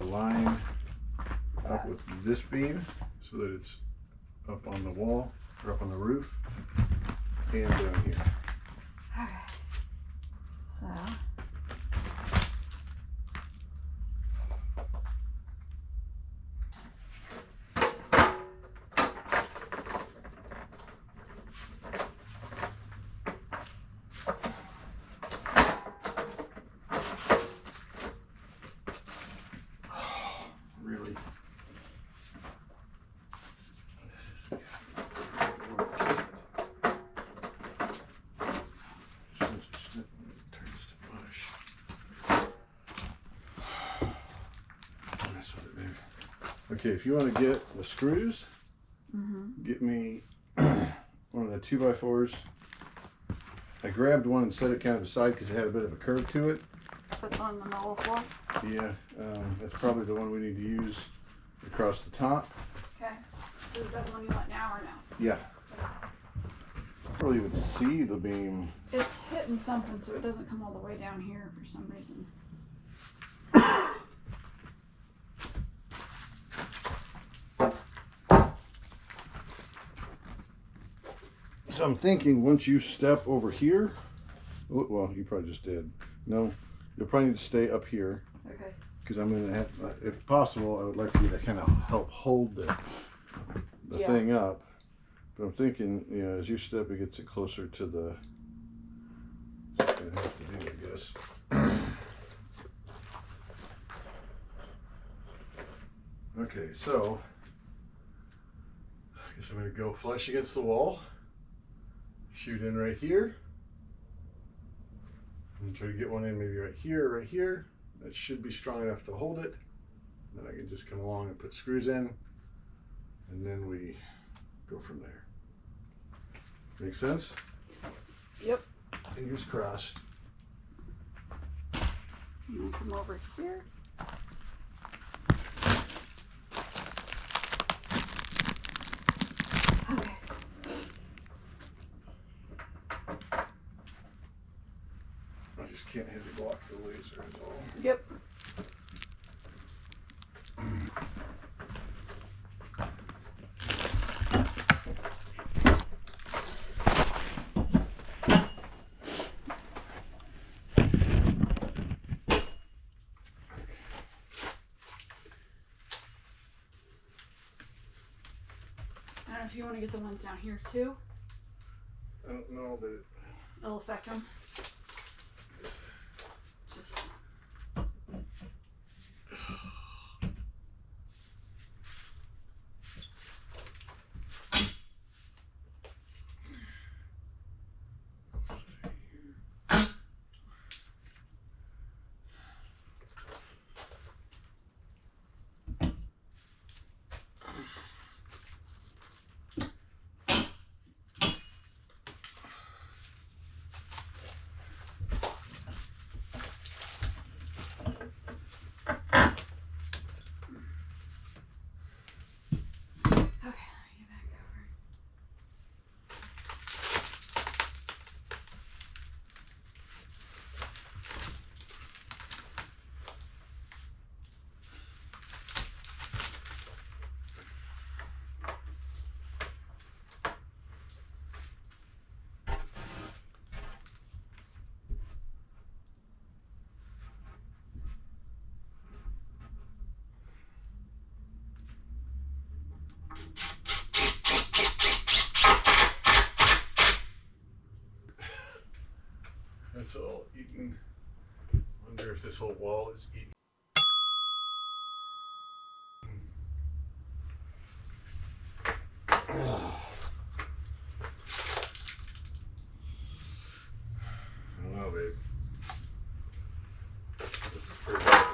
line up with this beam so that it's up on the wall or up on the roof and down here. Okay. So. Okay, if you want to get the screws, get me one of the 2x4s. I grabbed one and set it kind of aside because it had a bit of a curve to it. That's on the metal floor? Yeah, that's probably the one we need to use across the top. Okay. Is that the one you want now or no? Yeah. I don't really even see the beam. It's hitting something so it doesn't come all the way down here for some reason. So I'm thinking once you step over here, well, you probably just did. No, you'll probably need to stay up here. Okay. Because I'm going to have, if possible, I would like for you to kind of help hold the thing up. But I'm thinking, you know, as you step, it gets it closer to the, that's what I have to do, I guess. Okay, so, I guess I'm going to go flush against the wall. Shoot in right here, and try to get one in maybe right here, right here. That should be strong enough to hold it. Then I can just come along and put screws in, and then we go from there. Make sense? Yep. Fingers crossed. I'm gonna come over here. Okay. I just can't hit the block the laser is all. Yep. I don't know if you want to get the ones down here too. I don't know that It'll affect them. Just. it's all eaten. Wonder if this whole wall is eaten. I don't know, babe. This is pretty bad.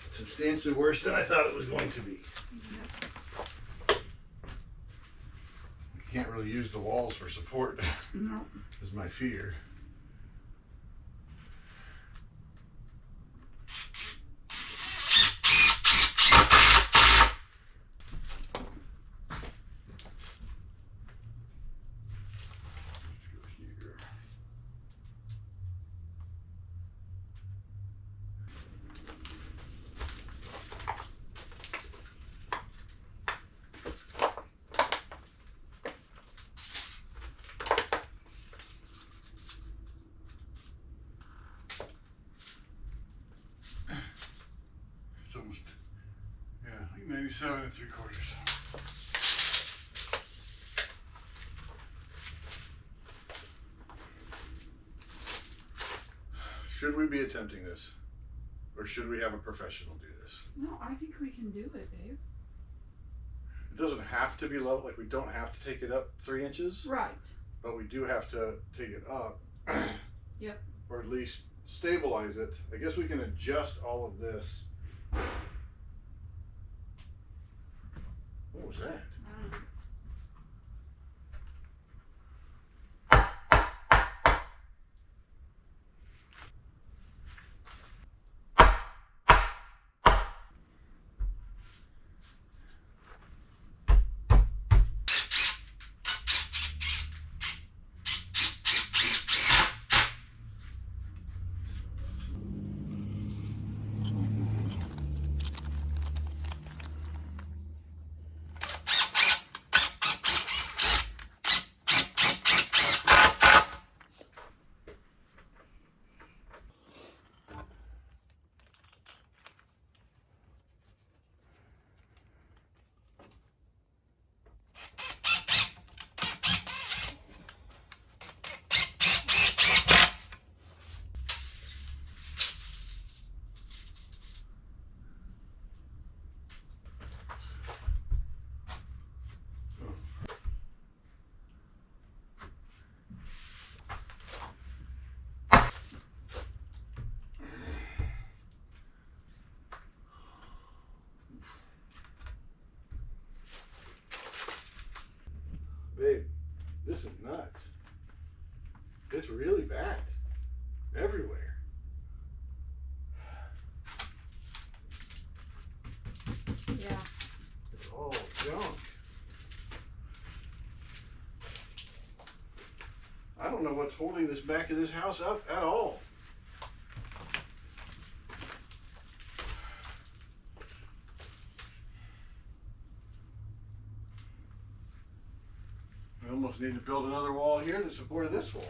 Substantially worse than I thought it was going to be. Can't really use the walls for support. No. Is my fear. Let's go here. 7 3/4. Should we be attempting this? Or should we have a professional do this? No, I think we can do it, babe. It doesn't have to be level, like we don't have to take it up 3 inches. Right. But we do have to take it up. Yep. Or at least stabilize it. I guess we can adjust all of this. What was that? I don't know. Babe, this is nuts. It's really bad. Everywhere. Yeah. It's all junk. I don't know what's holding this back of this house up at all. I almost need to build another wall here to support this wall.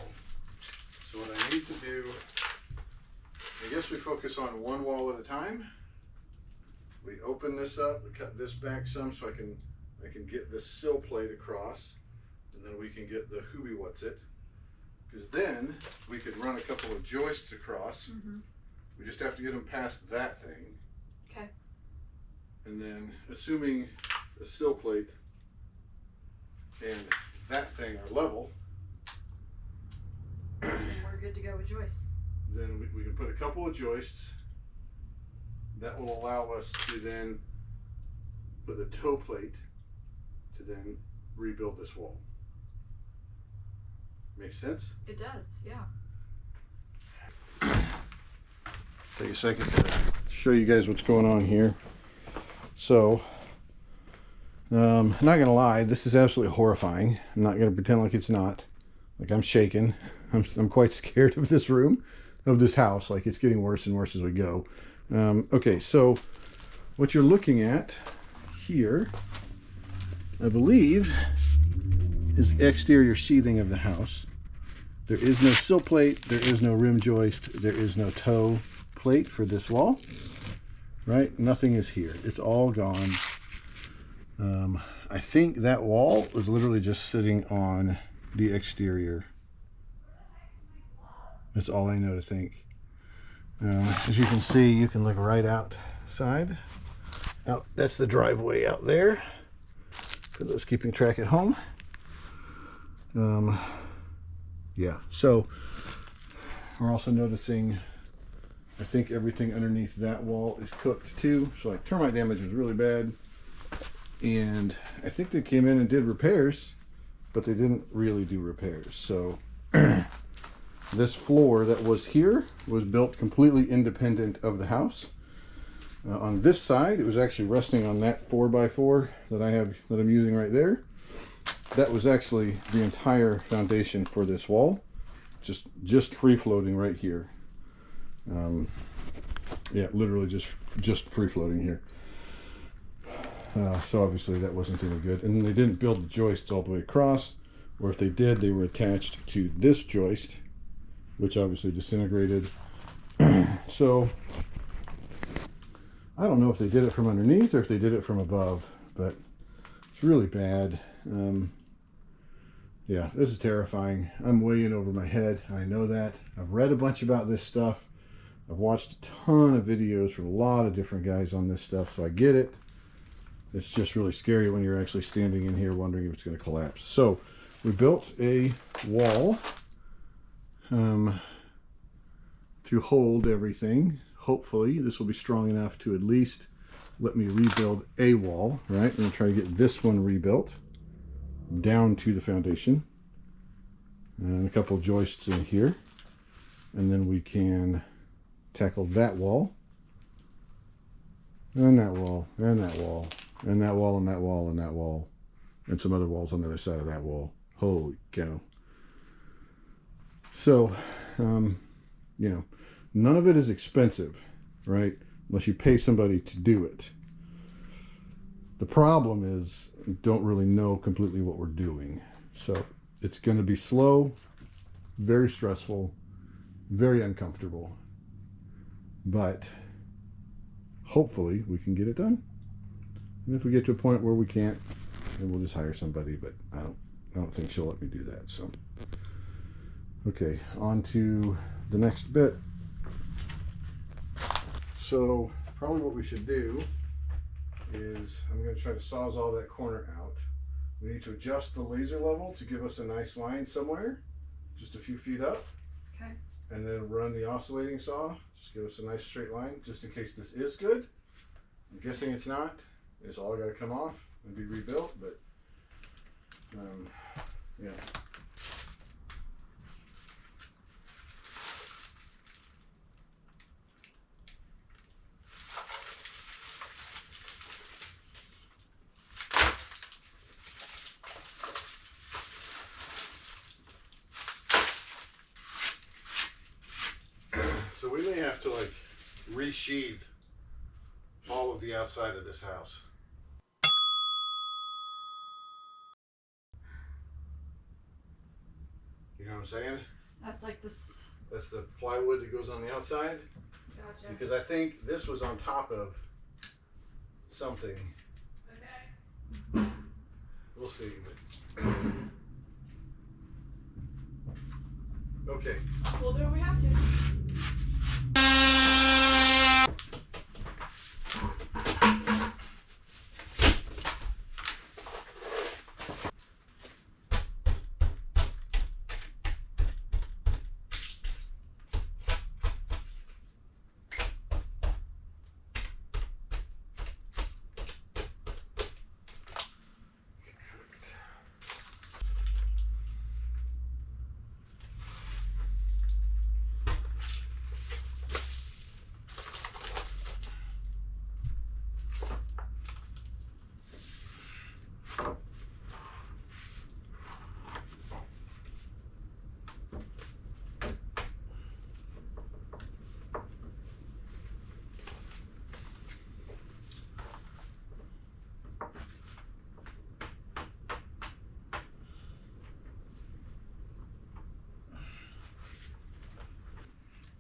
So what I need to do, I guess we focus on one wall at a time. We open this up, we cut this back some so I can get this sill plate across, and then we can get the hoobie what's it. Because then we could run a couple of joists across. Mm-hmm. We just have to get them past that thing. Okay. And then assuming the sill plate and that thing are level, Then we're good to go with joists. then we can put a couple of joists. That will allow us to then put the toe plate to then rebuild this wall. Makes sense? It does, yeah. Take a second to show you guys what's going on here. So, I'm not gonna lie, this is absolutely horrifying. I'm not gonna pretend like it's not. Like, I'm shaking. I'm quite scared of this room, of this house. Like, it's getting worse and worse as we go. Okay, so what you're looking at here, I believe, is exterior sheathing of the house. There is no sill plate, there is no rim joist, there is no toe plate for this wall, right? Nothing is here. It's all gone. I think that wall was literally just sitting on the exterior. That's all I know to think. As you can see, you can look right outside. Out, that's the driveway out there, for those keeping track at home. Yeah, so we're also noticing, I think everything underneath that wall is cooked too. So like termite damage was really bad. And I think they came in and did repairs, but they didn't really do repairs. So this floor that was here was built completely independent of the house. On this side, it was actually resting on that 4x4 that I'm using right there. That was actually the entire foundation for this wall, just free floating right here. Yeah, literally just free floating here. So obviously that wasn't any good. And they didn't build the joists all the way across, or if they did, they were attached to this joist, which obviously disintegrated. So I don't know if they did it from underneath or if they did it from above, but it's really bad. Yeah, this is terrifying. I'm way in over my head. I know that. I've read a bunch about this stuff. I've watched a ton of videos from a lot of different guys on this stuff, so I get it. It's just really scary when you're actually standing in here wondering if it's going to collapse. So we built a wall to hold everything. Hopefully this will be strong enough to at least let me rebuild a wall, right? I'm going to try to get this one rebuilt down to the foundation. And a couple joists in here. And then we can tackle that wall. And that wall. And that wall. And that wall and that wall and that wall. And some other walls on the other side of that wall. Holy cow. So, you know, none of it is expensive, right? Unless you pay somebody to do it. The problem is we don't really know completely what we're doing. So it's going to be slow, very stressful, very uncomfortable. But hopefully we can get it done. And if we get to a point where we can't, then we'll just hire somebody, but I don't think she'll let me do that. So okay, on to the next bit. So probably what we should do is I'm going to try to sawzall that corner out. We need to adjust the laser level to give us a nice line somewhere, just a few feet up. Okay. And then run the oscillating saw, just give us a nice straight line, just in case this is good. I'm guessing it's not. It's all got to come off and be rebuilt, but yeah. So we may have to like resheathe all of the outside of this house. You know what I'm saying? That's like this. That's the plywood that goes on the outside. Gotcha. Because I think this was on top of something. Okay. We'll see. Okay. We'll do what we have to.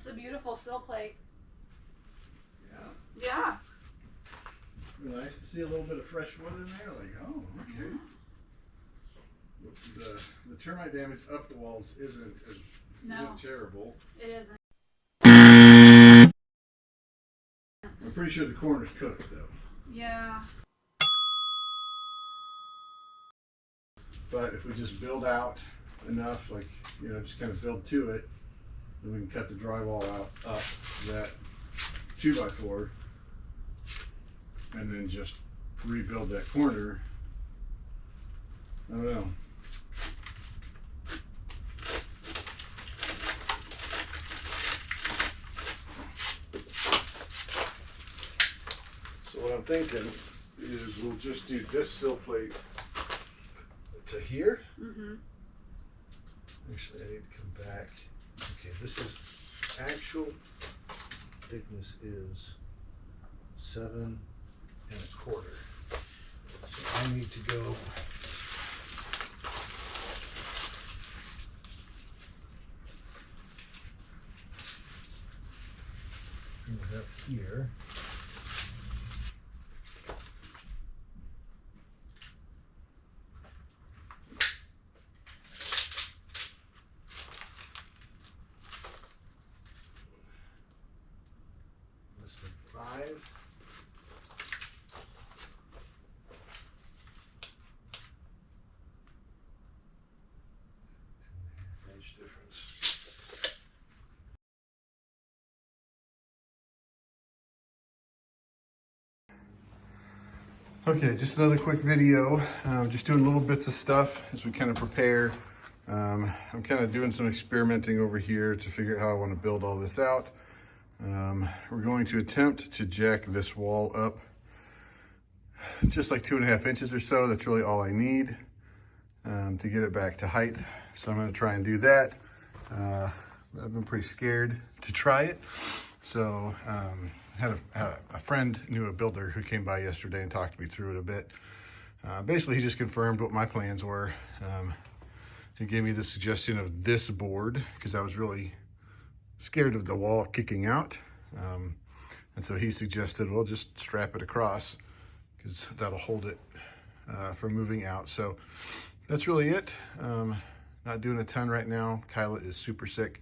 It's a beautiful sill plate. Yeah. Yeah. Nice to see a little bit of fresh wood in there. Like, oh, okay. The termite damage up the walls isn't terrible. It isn't. I'm pretty sure the corner's cooked though. Yeah. But if we just build out enough, like, you know, just kind of build to it, then we can cut the drywall out up that 2x4 and then just rebuild that corner. I don't know. So what I'm thinking is we'll just do this sill plate to here. Mm-hmm. Actually, I need to come back. Okay, this is actual thickness is 7 1/4. So I need to go bring it up here. Okay, just another quick video. Just doing little bits of stuff as we kind of prepare. I'm kind of doing some experimenting over here to figure out how I want to build all this out. We're going to attempt to jack this wall up just like 2.5 inches or so. That's really all I need to get it back to height. So I'm going to try and do that. I've been pretty scared to try it. So had a friend knew a builder who came by yesterday and talked me through it a bit. Basically, he just confirmed what my plans were. He gave me the suggestion of this board because I was really scared of the wall kicking out. And so he suggested, well, just strap it across because that'll hold it from moving out. So that's really it. Not doing a ton right now. Kyla is super sick.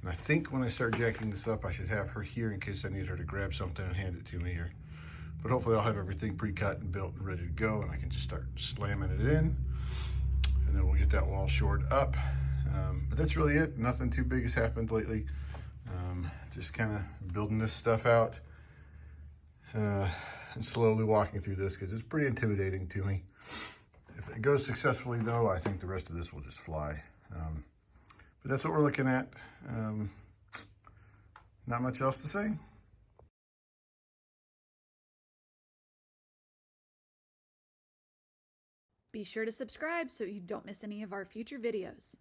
And I think when I start jacking this up, I should have her here in case I need her to grab something and hand it to me here. But hopefully I'll have everything pre-cut and built and ready to go, and I can just start slamming it in. And then we'll get that wall shored up. But that's really it. Nothing too big has happened lately. Just kind of building this stuff out and slowly walking through this because it's pretty intimidating to me. If it goes successfully though, I think the rest of this will just fly. But that's what we're looking at. Not much else to say. Be sure to subscribe so you don't miss any of our future videos.